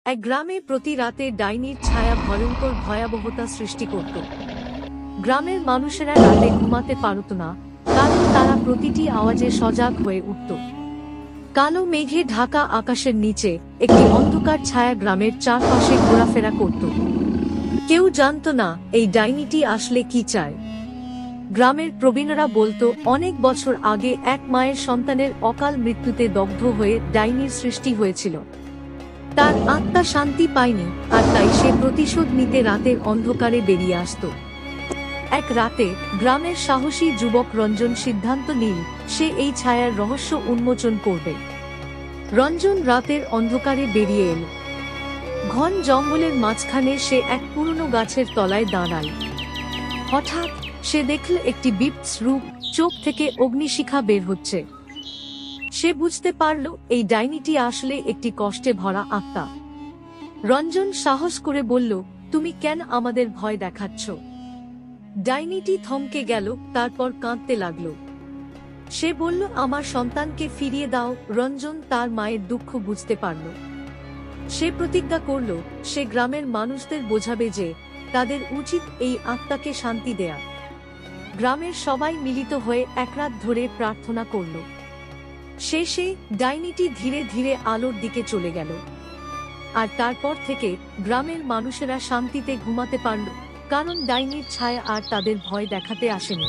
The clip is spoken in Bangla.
এক গ্রামে প্রতি রাতে ডাইনির ছায়া ভয়ঙ্কর ভয়াবহতা সৃষ্টি করত। গ্রামের মানুষেরা রাতে ঘুমাতে পারত না, কারণ তারা প্রতিটি আওয়াজে সজাগ হয়ে উঠত। কালো মেঘে ঢাকা আকাশের নিচে একটি অন্ধকার ছায়া গ্রামের চারপাশে ঘোরাফেরা করত। কেউ জানত না এই ডাইনিটি আসলে কি চায়। গ্রামের প্রবীণরা বলতো, অনেক বছর আগে এক মায়ের সন্তানের অকাল মৃত্যুতে দগ্ধ হয়ে ডাইনির সৃষ্টি হয়েছিল। তার আত্মা শান্তি পায়নি, আর তাই সে প্রতিশোধ নিতে রাতের অন্ধকারে বেরিয়ে আসত। এক রাতে গ্রামের সাহসী যুবক রঞ্জন সিদ্ধান্ত নিল সে এই ছায়ার রহস্য উন্মোচন করবে। রঞ্জন রাতের অন্ধকারে বেরিয়ে এল। ঘন জঙ্গলের মাঝখানে সে এক পুরনো গাছের তলায় দাঁড়ায়। হঠাৎ সে দেখল একটি বিভৎস রূপ, চোখ থেকে অগ্নিশিখা বের হচ্ছে। সে বুঝতে পারল এই ডাইনিটি আসলে একটি কষ্টে ভরা আত্মা। রঞ্জন সাহস করে বলল, তুমি কেন আমাদের ভয় দেখাচ্ছ? ডাইনিটি থমকে গেল, তারপর কাঁদতে লাগল। সে বলল, আমার সন্তানকে ফিরিয়ে দাও। রঞ্জন তার মায়ের দুঃখ বুঝতে পারল। সে প্রতিজ্ঞা করল সে গ্রামের মানুষদের বোঝাবে যে তাদের উচিত এই আত্মাকে শান্তি দেয়া। গ্রামের সবাই মিলিত হয়ে এক রাত ধরে প্রার্থনা করল। শেষে ডাইনিটি ধীরে ধীরে আলোর দিকে চলে গেল। আর তারপর থেকে গ্রামের মানুষেরা শান্তিতে ঘুমাতে পারল, কারণ ডাইনির ছায়া আর তাদের ভয় দেখাতে আসেনি।